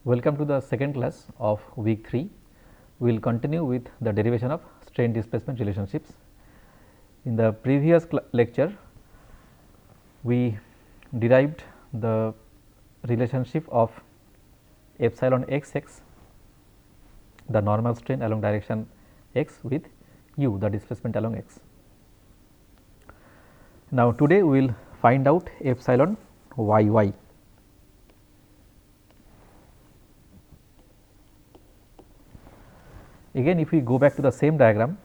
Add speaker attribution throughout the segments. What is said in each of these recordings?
Speaker 1: Welcome to the second class of week 3. We will continue with the derivation of strain displacement relationships. In the previous lecture, we derived the relationship of epsilon xx, the normal strain along direction x, with u, the displacement along x. Now, today we will find out epsilon yy. Again, if we go back to the same diagram,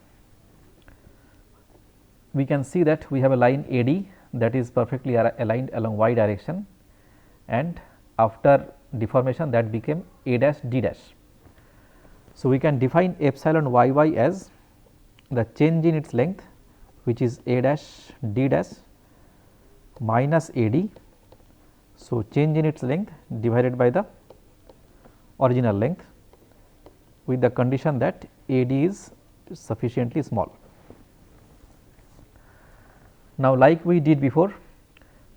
Speaker 1: we can see that we have a line AD that is perfectly aligned along y direction, and after deformation that became A dash D dash. So, we can define epsilon yy as the change in its length, which is A dash D dash minus AD. So, change in its length divided by the original length, with the condition that AD is sufficiently small. Now, like we did before,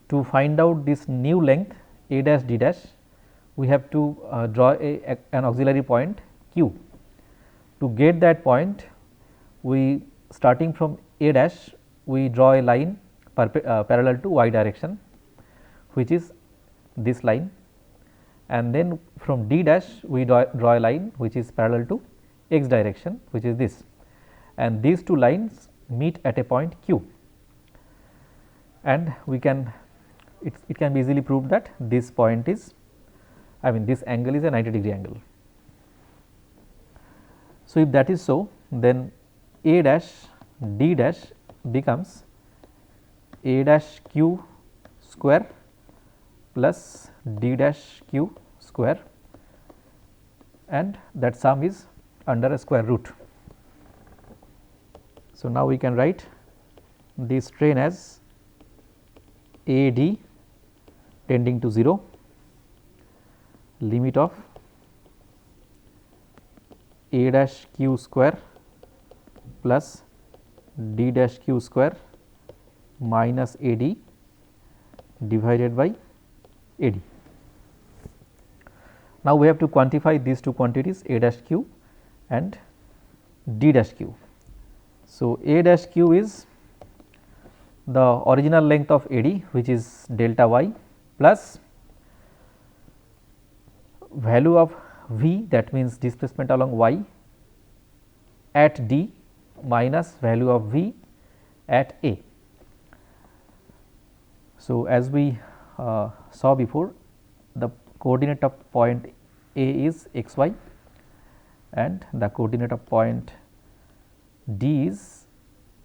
Speaker 1: to find out this new length A dash D dash, we have to draw an auxiliary point Q. To get that point, we starting from A dash, we draw a line parallel to y direction, which is this line, and then from D dash we draw a line which is parallel to x direction, which is this, and these two lines meet at a point Q, and we can it can be easily proved that this point is, this angle is a 90-degree angle. So, if that is so, then A dash D dash becomes A dash Q square plus D dash Q square, and that sum is under a square root. So, now we can write this strain as A D tending to 0, limit of A dash Q square plus D dash Q square minus A D divided by A D. Now, we have to quantify these two quantities A dash Q and D dash Q. So, A dash Q is the original length of AD, which is delta y, plus value of V, that means displacement along y at D, minus value of V at A. So, as we saw before, the coordinate of point A is x y, and the coordinate of point D is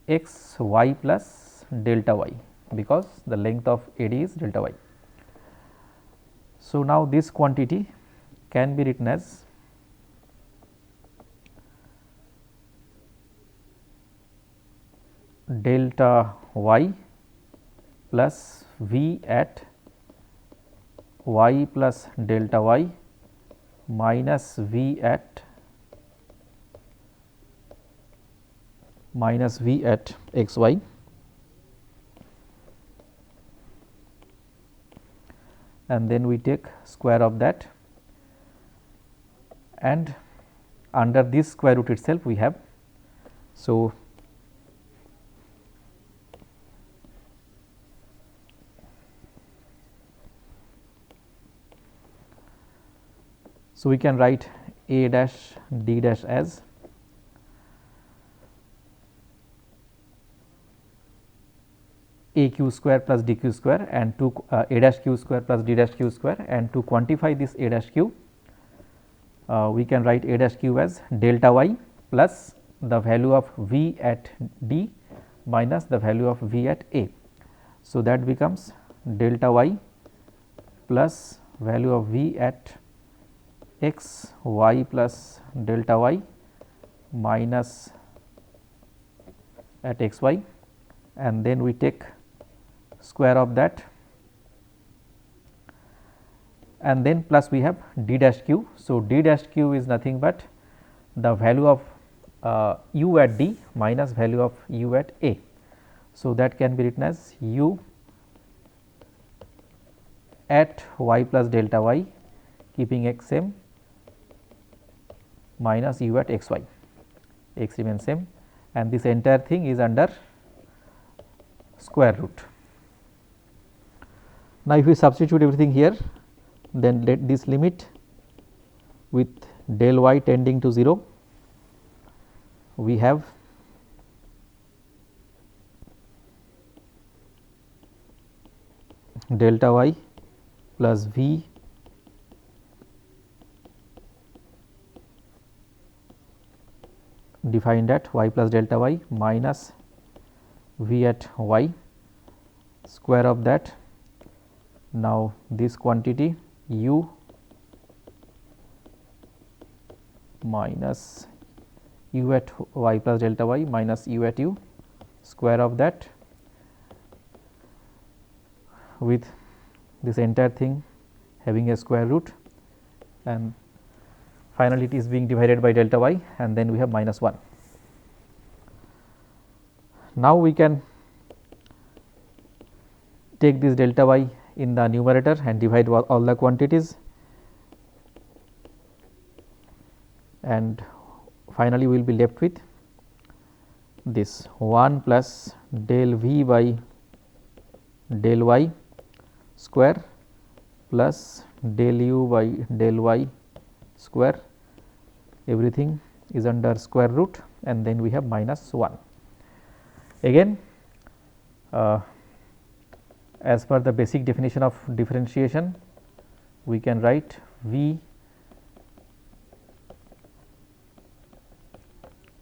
Speaker 1: x y plus delta y, because the length of AD is delta y. So, now this quantity can be written as delta y plus V at y plus delta y minus V at x y, and then we take square of that, and under this square root itself we have. So, we can write A dash D dash as A q square plus D q square, and to A dash q square plus D dash q square, and to quantify this A dash q, we can write A dash q as delta y plus the value of V at D minus the value of V at A. So, that becomes delta y plus value of V at x y plus delta y minus at x y, and then we take square of that, and then plus we have D dash q. So, D dash q is nothing but the value of u at D minus value of u at A. So, that can be written as u at y plus delta y, keeping x same, minus u at x y, x remains same, and this entire thing is under square root. Now, if we substitute everything here, then let this limit with del y tending to 0, we have delta y plus v defined at y plus delta y minus v at y, square of that. Now, this quantity u minus u at y plus delta y minus u at u, square of that, with this entire thing having a square root, and finally, it is being divided by delta y, and then we have minus 1. Now, we can take this delta y in the numerator and divide all the quantities, and finally, we will be left with this 1 plus del v by del y square plus del u by del y square, everything is under square root, and then we have minus 1. Again, as per the basic definition of differentiation, we can write v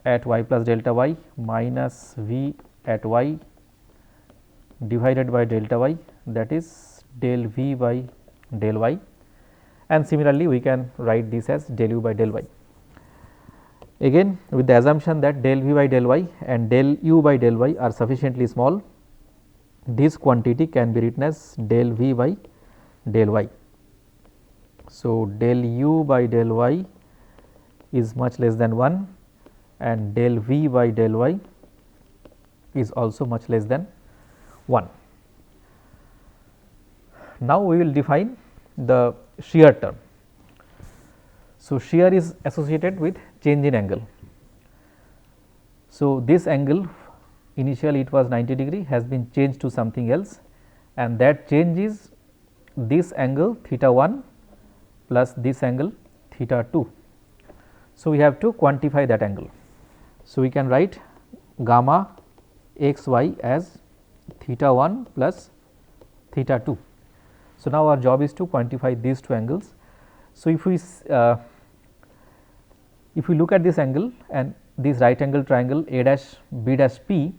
Speaker 1: at y plus delta y minus v at y divided by delta y, that is del v by del y, and similarly we can write this as del u by del y. Again, with the assumption that del v by del y and del u by del y are sufficiently small, this quantity can be written as del v by del y. So, del u by del y is much less than 1, and del v by del y is also much less than 1. Now, we will define the shear term. So, shear is associated with change in angle. So, this angle initially it was 90 degree, has been changed to something else, and that change is this angle theta 1 plus this angle theta 2. So, we have to quantify that angle. So, we can write gamma x y as theta 1 plus theta 2. So, now our job is to quantify these two angles. So, if we look at this angle and this right angle triangle A dash B dash P,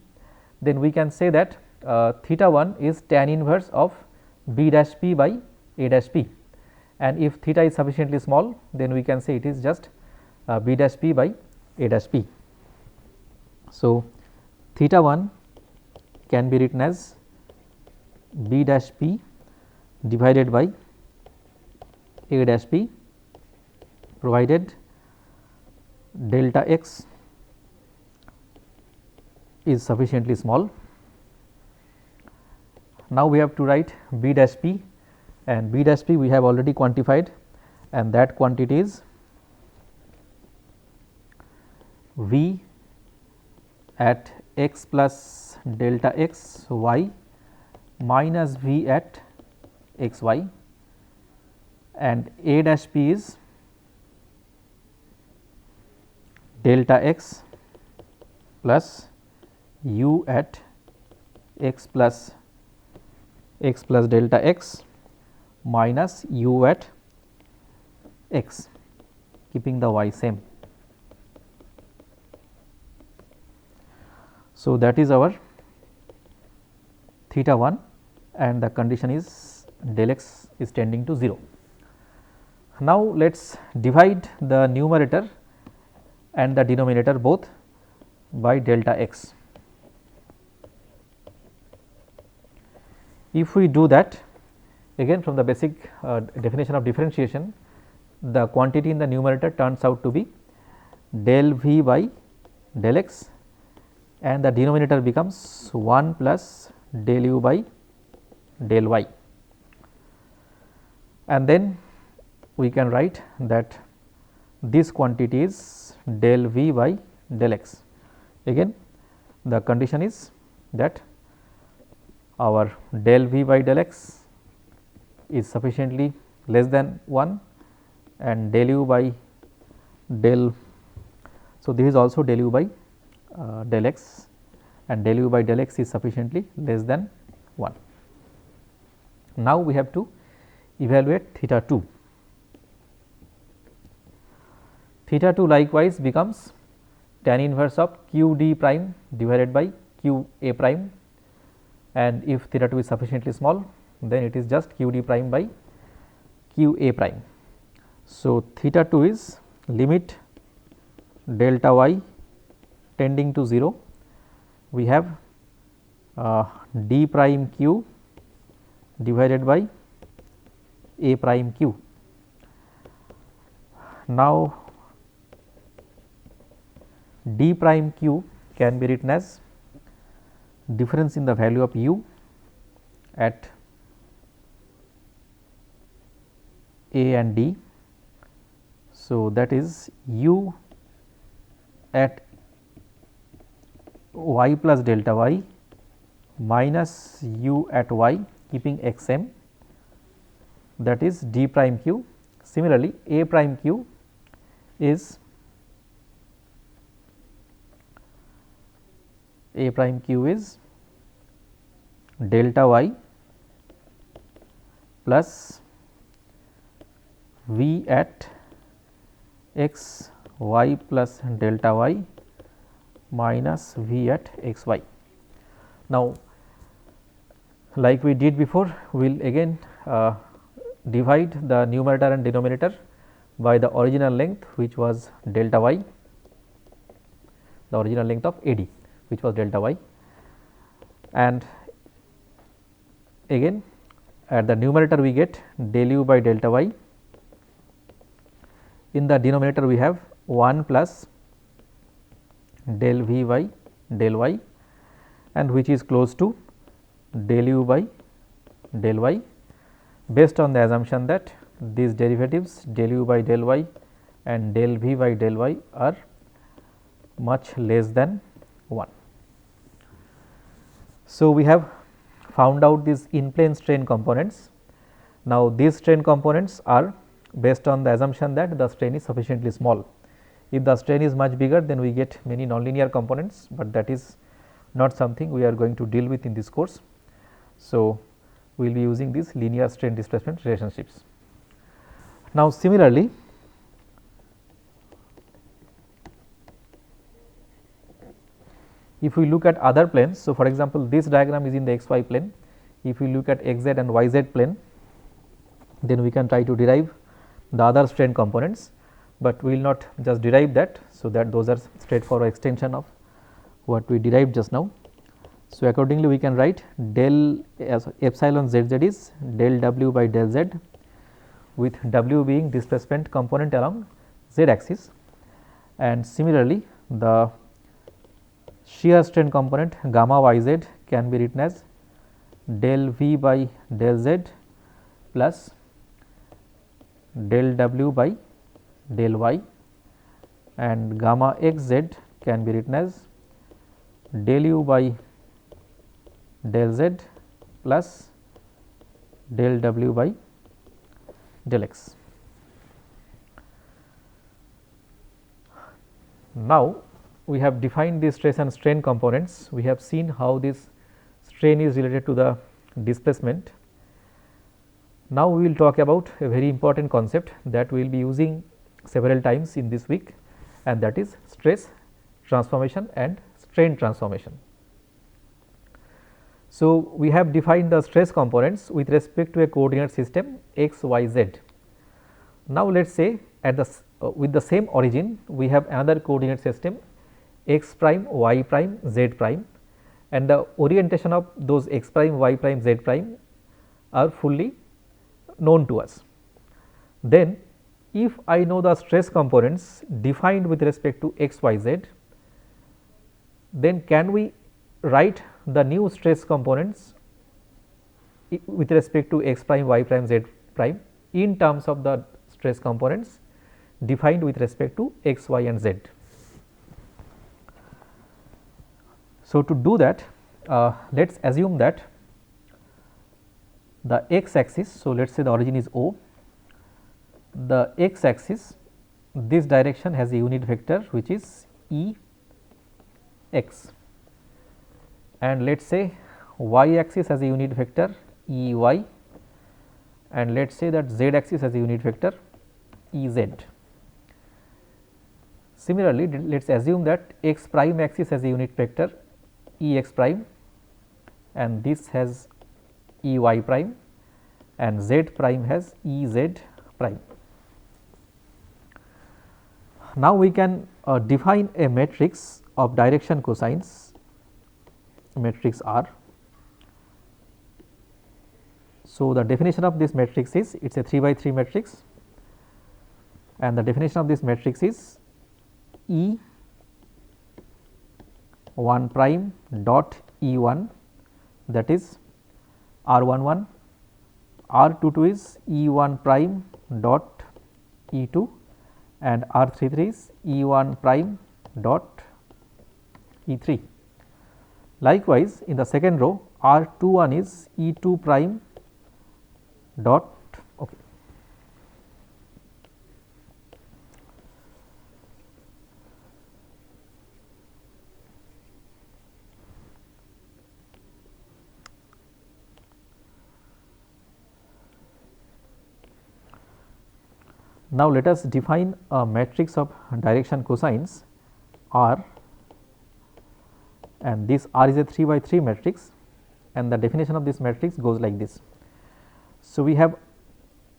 Speaker 1: then we can say that theta 1 is tan inverse of B dash P by A dash P, and if theta is sufficiently small, then we can say it is just B dash P by A dash P. So, theta 1 can be written as B dash P divided by A dash P, provided delta x is sufficiently small. Now, we have to write B dash P, and B dash P we have already quantified, and that quantity is V at x plus delta x y minus V at x y, and A dash P is delta x plus u at x plus delta x minus u at x, keeping the y same. So, that is our theta 1, and the condition is del x is tending to 0. Now, let us divide the numerator and the denominator both by delta x. If we do that, again from the basic definition of differentiation, the quantity in the numerator turns out to be del v by del x, and the denominator becomes 1 plus del u by del y, and then we can write that this quantity is del V by del x. Again the condition is that our del V by del x is sufficiently less than 1 and del u by del. So, this is also del u by del x and del u by del x is sufficiently less than 1. Now, we have to evaluate theta 2. Theta 2 likewise becomes tan inverse of q d prime divided by q a prime, and if theta 2 is sufficiently small, then it is just q d prime by q a prime. So, theta 2 is limit delta y tending to 0, we have d prime q divided by a prime q. Now, d prime q can be written as difference in the value of u at a and d. So, that is u at y plus delta y minus u at y keeping x m, that is d prime q. Similarly, a prime q is delta y plus v at x y plus delta y minus v at x y. Now, like we did before, we will again divide the numerator and denominator by the original length, which was delta y, the original length of AD, which was delta y, and again at the numerator we get del u by delta y. In the denominator we have 1 plus del v by del y, and which is close to del u by del y, based on the assumption that these derivatives del u by del y and del v by del y are much less than 1. So, we have found out these in plane strain components. Now, these strain components are based on the assumption that the strain is sufficiently small. If the strain is much bigger, then we get many nonlinear components, but that is not something we are going to deal with in this course. So, we will be using these linear strain displacement relationships. Now, similarly, if we look at other planes, so for example, this diagram is in the xy plane. If we look at xz and yz plane, then we can try to derive the other strain components, but we will not just derive that. So, that those are straightforward extension of what we derived just now. So, accordingly we can write del epsilon zz is del w by del z, with w being displacement component along z axis, and similarly the shear strain component gamma yz can be written as del v by del z plus del w by del y, and gamma xz can be written as del u by del z plus del w by del x. Now, we have defined the stress and strain components. We have seen how this strain is related to the displacement. Now, we will talk about a very important concept that we will be using several times in this week, and that is stress transformation and strain transformation. So, we have defined the stress components with respect to a coordinate system x, y, z. Now, let us say at the with the same origin we have another coordinate system x prime, y prime, z prime, and the orientation of those x prime, y prime, z prime are fully known to us. Then, if I know the stress components defined with respect to x, y, z, then can we write the new stress components with respect to x prime, y prime, z prime in terms of the stress components defined with respect to x, y and z. So, to do that, let us assume that the x axis, so let us say the origin is O, the x axis, this direction has a unit vector which is E x, and let us say y axis has a unit vector E y, and let us say that z axis has a unit vector E z. Similarly, let us assume that x prime axis has a unit vector E x prime, and this has E y prime, and z prime has E z prime. Now, we can define a matrix of direction cosines, matrix R. So, the definition of this matrix is, it is a 3 by 3 matrix, and the definition of this matrix is E 1 prime dot E 1, that is R 1 1, R 2 2 is E 1 prime dot E 2, and R 3 3 is E 1 prime dot E 3. Likewise, in the second row R 2 1 is E 2 prime dot, okay. Now, let us define a matrix of direction cosines R, and this R is a 3 by 3 matrix, and the definition of this matrix goes like this. So, we have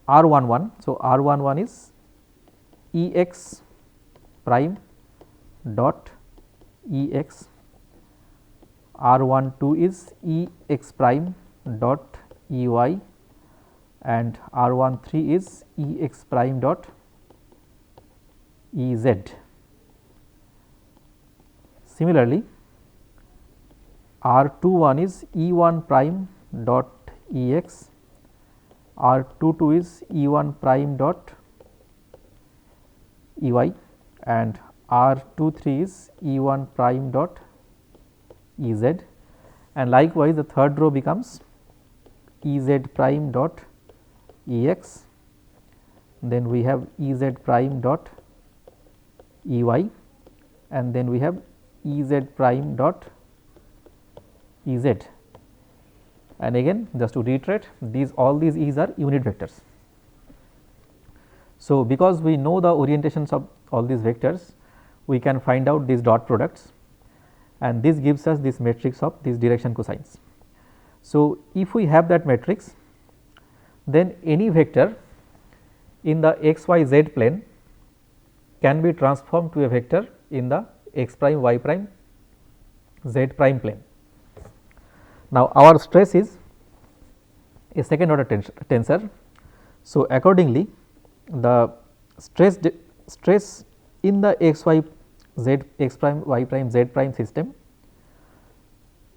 Speaker 1: R 1 1. So, R 1 1 is E x prime dot E x, R 1 2 is E x prime dot E y, and R 1 3 is E x prime dot E z. Similarly, R 2 1 is E 1 prime dot E x, R 2 2 is E 1 prime dot E y, and R 2 3 is E 1 prime dot E z, and likewise the third row becomes E z prime dot E x, then we have E z prime dot E y, and then we have E z prime dot E z, and again just to reiterate, these all these E's are unit vectors. So, because we know the orientations of all these vectors, we can find out these dot products, and this gives us this matrix of these direction cosines. So, if we have that matrix, then any vector in the x y z plane can be transformed to a vector in the x prime y prime z prime plane. Now, our stress is a second order tensor. So, accordingly the stress in the x y z x prime y prime z prime system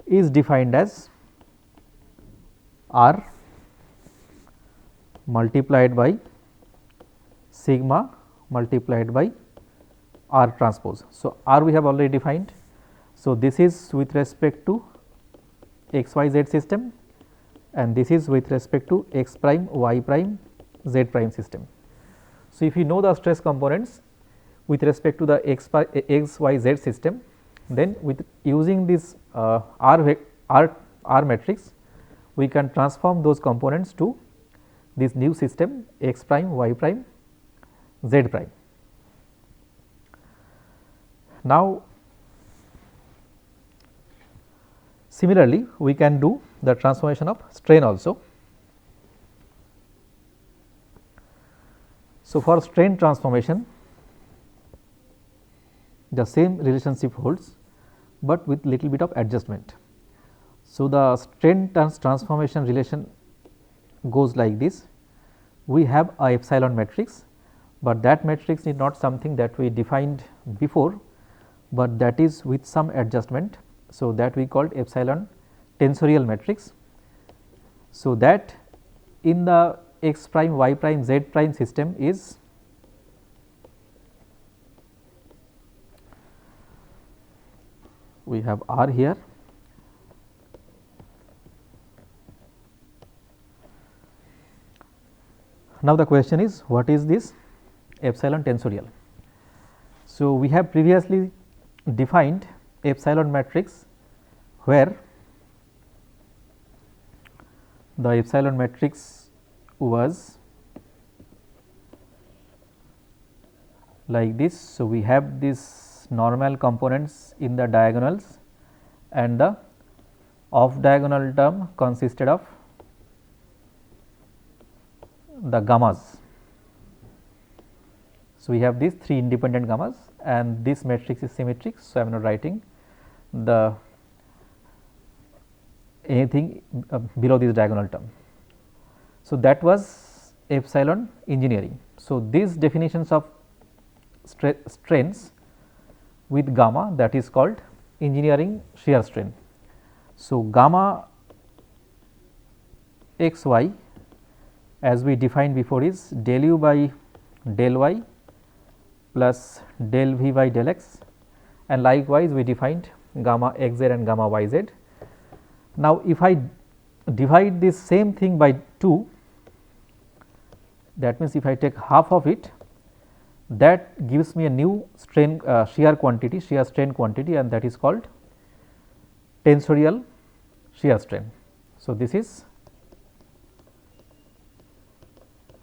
Speaker 1: is defined as R multiplied by sigma multiplied by R transpose. So, R we have already defined. So, this is with respect to x y z system, and this is with respect to x prime y prime z prime system. So, if you know the stress components with respect to the x y z system, then with using this R matrix, we can transform those components to this new system x prime y prime z prime. Now, similarly, we can do the transformation of strain also. So, for strain transformation, the same relationship holds, but with little bit of adjustment. So, the strain transformation relation goes like this. We have a epsilon matrix, but that matrix is not something that we defined before, but that is with some adjustment. So, that we called epsilon tensorial matrix. So, that in the x prime y prime z prime system is we have R here. Now, the question is, what is this epsilon tensorial? So, we have previously defined epsilon matrix, where the epsilon matrix was like this. So, we have these normal components in the diagonals and the off diagonal term consisted of the gammas. So, we have these 3 independent gammas and this matrix is symmetric. So, I am not writing the anything below this diagonal term. So, that was epsilon engineering. So, these definitions of strains with gamma, that is called engineering shear strain. So, gamma x y as we defined before is del u by del y plus del v by del x, and likewise we defined gamma x z and gamma y z. Now, if I divide this same thing by 2, that means if I take half of it, that gives me a new strain shear quantity, shear strain quantity, and that is called tensorial shear strain. So, this is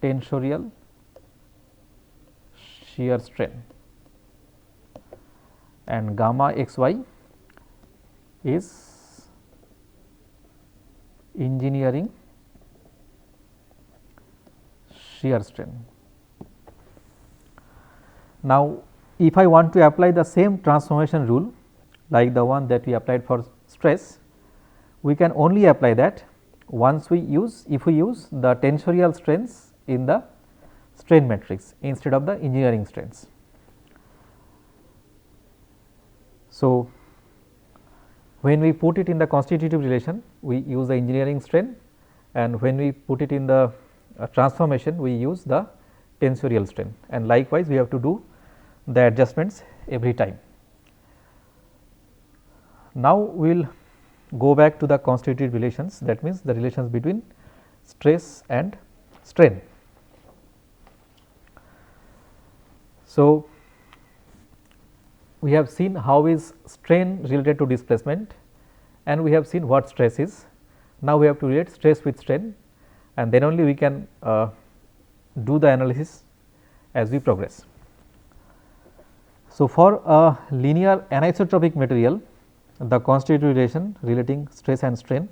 Speaker 1: tensorial shear strain, and gamma x y is engineering shear strain. Now, if I want to apply the same transformation rule like the one that we applied for stress, we can only apply that once we use, if we use the tensorial strains in the strain matrix instead of the engineering strains. So, when we put it in the constitutive relation, we use the engineering strain, and when we put it in the transformation, we use the tensorial strain, and likewise we have to do the adjustments every time. Now, we will go back to the constitutive relations, that means the relations between stress and strain. So, we have seen how is strain related to displacement, and we have seen what stress is. Now, we have to relate stress with strain, and then only we can do the analysis as we progress. So, for a linear anisotropic material, the constitutive relation relating stress and strain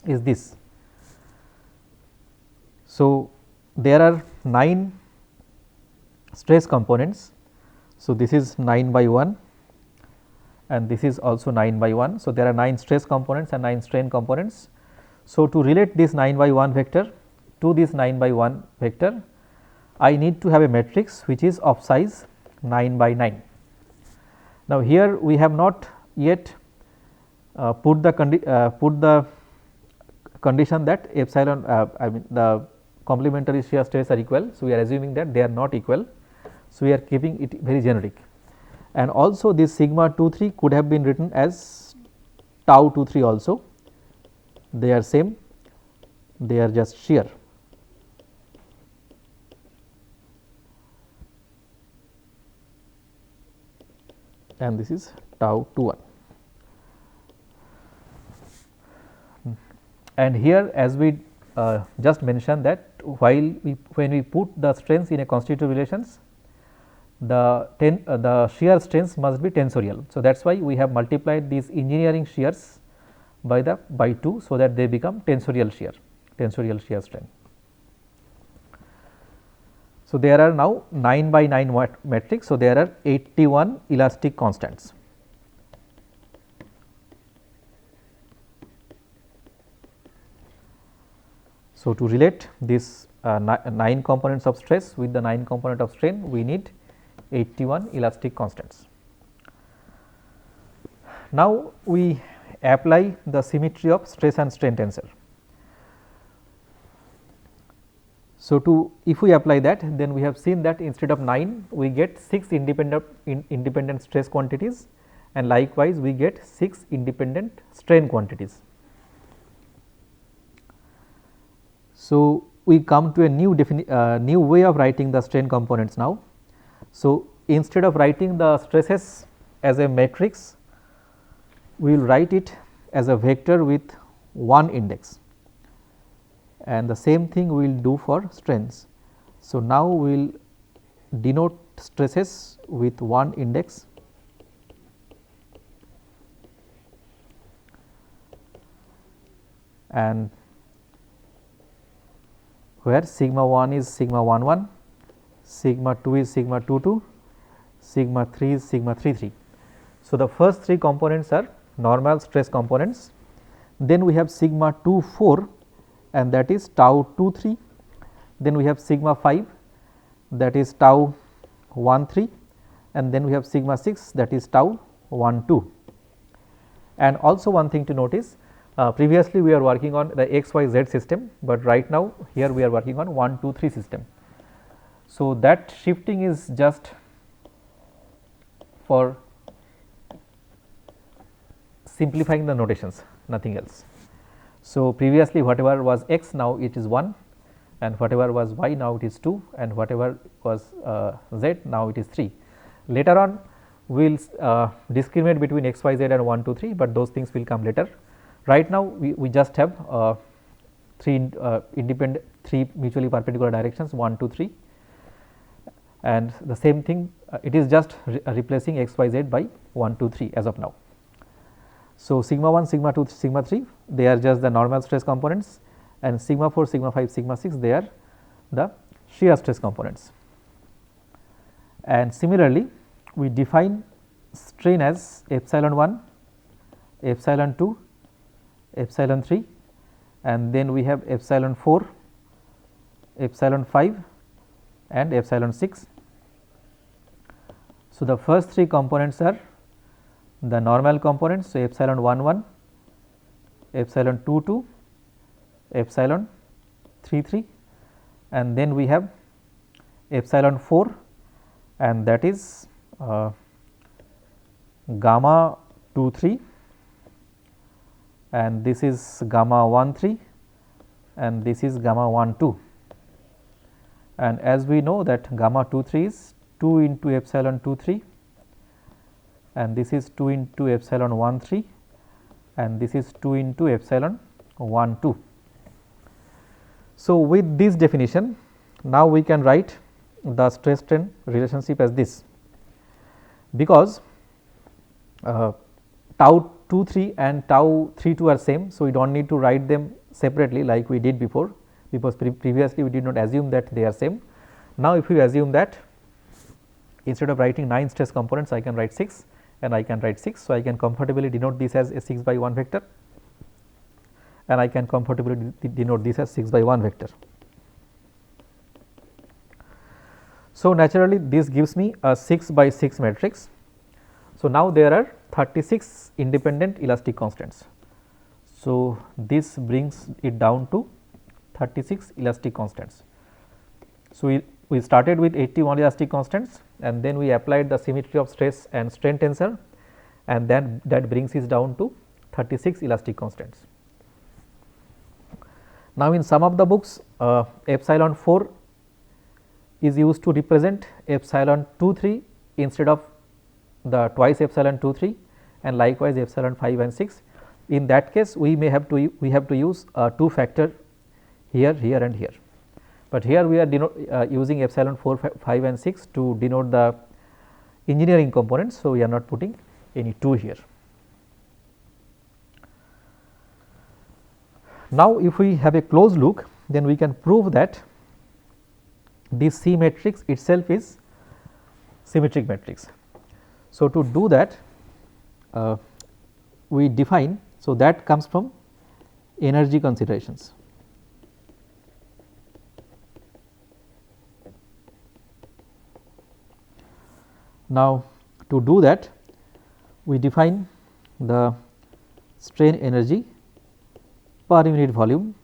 Speaker 1: is this. So, there are 9 stress components. So, this is 9 by 1 and this is also 9 by 1. So, there are 9 stress components and 9 strain components. So, to relate this 9 by 1 vector to this 9 by 1 vector, I need to have a matrix which is of size 9 by 9. Now, here we have not yet put the condition that epsilon I mean the complementary shear stress are equal. So, we are assuming that they are not equal. So, we are keeping it very generic, and also this sigma 2 3 could have been written as tau 2 3 also. They are same, they are just shear. And this is tau 2 1. And here, as we just mentioned that when we put the strains in a constitutive relations, the shear strains must be tensorial. So, that is why we have multiplied these engineering shears by 2, so that they become tensorial shear strain. So, there are now 9 by 9 matrix. So, there are 81 elastic constants. So, to relate this 9 components of stress with the 9 component of strain, we need 81 elastic constants. Now, we apply the symmetry of stress and strain tensor. So, if we apply that, then we have seen that instead of 9 we get 6 independent stress quantities and likewise we get 6 independent strain quantities. So, we come to a new way of writing the strain components now. So, instead of writing the stresses as a matrix, we will write it as a vector with one index, and the same thing we will do for strains. So, now we will denote stresses with one index and where sigma 1 is sigma 1 1, sigma 2 is sigma 2 2, sigma 3 is sigma 3 3. So, the first 3 components are normal stress components. Then we have sigma 2 4 and that is tau 2 3. Then we have sigma 5 that is tau 1 3, and then we have sigma 6 that is tau 1 2. And also one thing to notice, previously we are working on the x y z system, but right now here we are working on 1 2 3 system. So, that shifting is just for simplifying the notations, nothing else. So, previously whatever was x, now it is 1, and whatever was y, now it is 2, and whatever was z, now it is 3. Later on we will discriminate between x y z and 1 2 3, but those things will come later. Right now we just have 3 independent 3 mutually perpendicular directions 1 2 3, and the same thing it is just replacing x y z by 1 2 3 as of now. So, sigma 1, sigma 2, sigma 3, they are just the normal stress components, and sigma 4, sigma 5, sigma 6, they are the shear stress components. And similarly, we define strain as epsilon 1, epsilon 2, epsilon 3, and then we have epsilon 4, epsilon 5 and epsilon 6. So, the first 3 components are the normal components. So, epsilon 1 1, epsilon 2 2, epsilon 3 3, and then we have epsilon 4, and that is gamma 2 3, and this is gamma 1 3, and this is gamma 1 2. And as we know that gamma 2 3 is 2 into epsilon 2 3, and this is 2 into epsilon 1 3, and this is 2 into epsilon 1 2. So, with this definition, now we can write the stress strain relationship as this, because tau 2 3 and tau 3 2 are same. So, we do not need to write them separately like we did before, because previously we did not assume that they are same. Now, if we assume that instead of writing 9 stress components, I can write 6 and I can write 6. So, I can comfortably denote this as a 6 by 1 vector, and I can comfortably denote this as 6 by 1 vector. So, naturally this gives me a 6 by 6 matrix. So, now there are 36 independent elastic constants. So, this brings it down to 36 elastic constants. So, we started with 81 elastic constants, and then we applied the symmetry of stress and strain tensor, and then that brings us down to 36 elastic constants. Now, in some of the books epsilon 4 is used to represent epsilon 2 3 instead of the twice epsilon 2 3, and likewise epsilon 5 and 6. In that case, we may have to use a 2 factor here, here and here, but here we are using epsilon 4 5 and 6 to denote the engineering components. So, we are not putting any 2 here. Now, if we have a closed look, then we can prove that this C matrix itself is symmetric matrix. So, to do that we define, so that comes from energy considerations. Now, to do that we define the strain energy per unit volume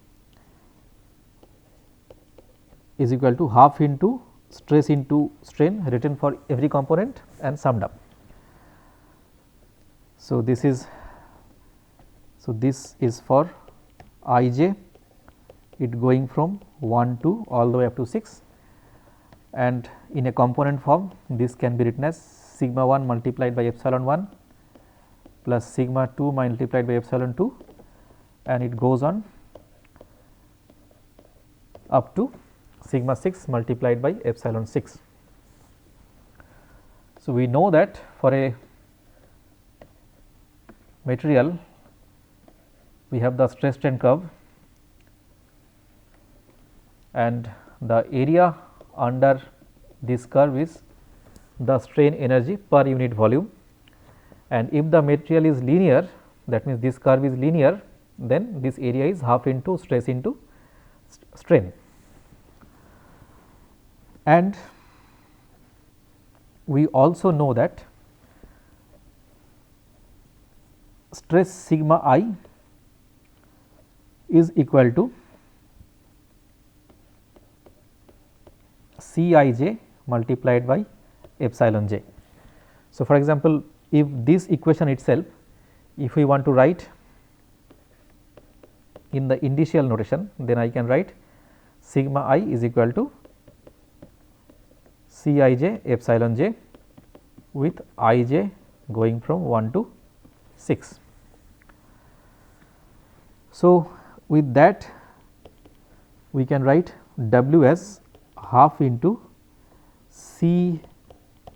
Speaker 1: is equal to half into stress into strain written for every component and summed up. So, this is for I j, it going from 1 to all the way up to 6, and in a component form this can be written as sigma 1 multiplied by epsilon 1 plus sigma 2 multiplied by epsilon 2, and it goes on up to sigma 6 multiplied by epsilon 6. So, we know that for a material we have the stress strain curve, and the area under this curve is the strain energy per unit volume, and if the material is linear, that means this curve is linear, then this area is half into stress into strain. And we also know that stress sigma I is equal to C I j multiplied by epsilon j. So, for example, if this equation itself, if we want to write in the initial notation, then I can write sigma I is equal to C I j epsilon j with I j going from 1 to 6. So, with that we can write W as half into C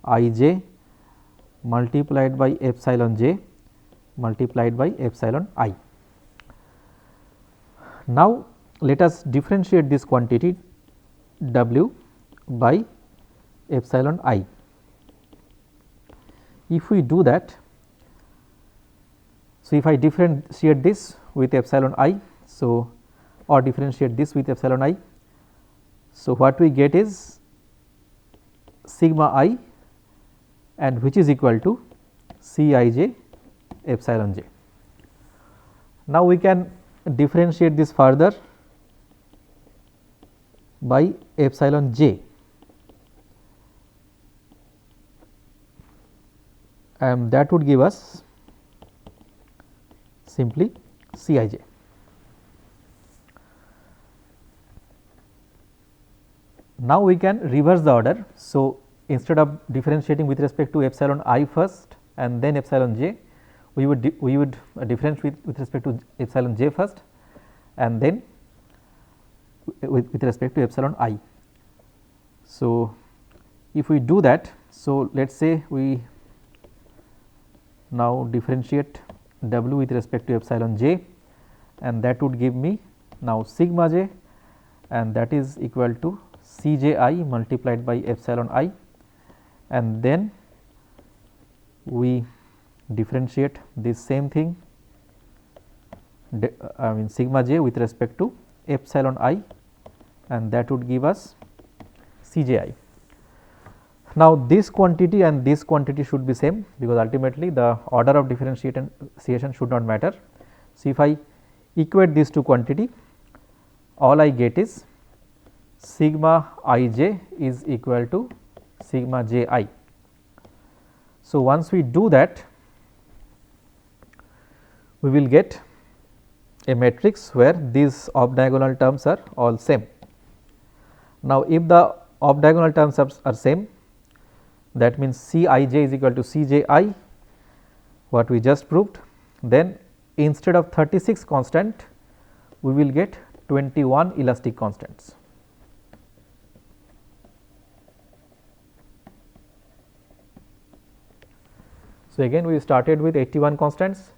Speaker 1: I j multiplied by epsilon j multiplied by epsilon I. Now, let us differentiate this quantity W by epsilon I. If we do that, so if I differentiate this with epsilon I, so or differentiate this with epsilon I, so what we get is sigma I, and which is equal to C I j epsilon j. Now, we can differentiate this further by epsilon j, and that would give us simply C I j. Now, we can reverse the order. So, instead of differentiating with respect to epsilon I first and then epsilon j, we would differentiate with respect to epsilon j first and then with respect to epsilon I. So, if we do that, so let us say we now differentiate W with respect to epsilon j, and that would give me now sigma j, and that is equal to C j I multiplied by epsilon I, and then we differentiate this same thing, I mean sigma j with respect to epsilon I, and that would give us C j I. Now, this quantity and this quantity should be same, because ultimately the order of differentiation should not matter. So, if I equate these two quantity, all I get is sigma I j is equal to sigma j I. So, once we do that, we will get a matrix where these off diagonal terms are all same. Now, if the off diagonal terms are same, that means C I j is equal to C j I, what we just proved, then instead of 36 constant, we will get 21 elastic constants. So, again we started with 81 constants,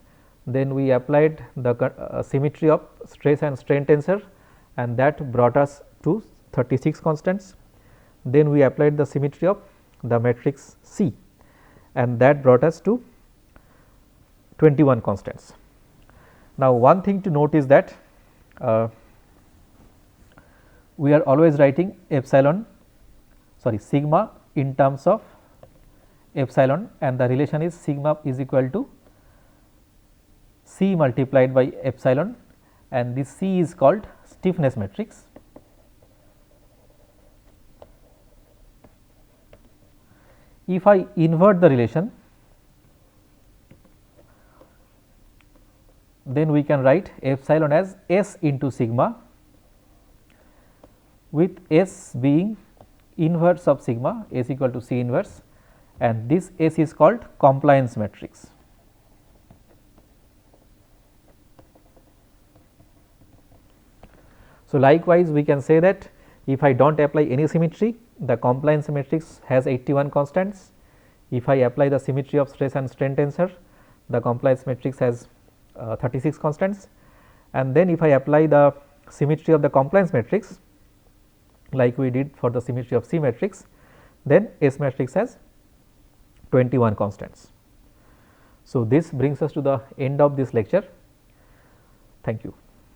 Speaker 1: then we applied the symmetry of stress and strain tensor, and that brought us to 36 constants. Then we applied the symmetry of the matrix C, and that brought us to 21 constants. Now, one thing to note is that we are always writing sigma in terms of epsilon, and the relation is sigma is equal to C multiplied by epsilon, and this C is called stiffness matrix. If I invert the relation, then we can write epsilon as S into sigma, with S being inverse of sigma, S equal to C inverse, and this S is called compliance matrix. So, likewise we can say that if I do not apply any symmetry, the compliance matrix has 81 constants. If I apply the symmetry of stress and strain tensor, the compliance matrix has 36 constants, and then if I apply the symmetry of the compliance matrix like we did for the symmetry of C matrix, then S matrix has 21 constants. So, this brings us to the end of this lecture. Thank you.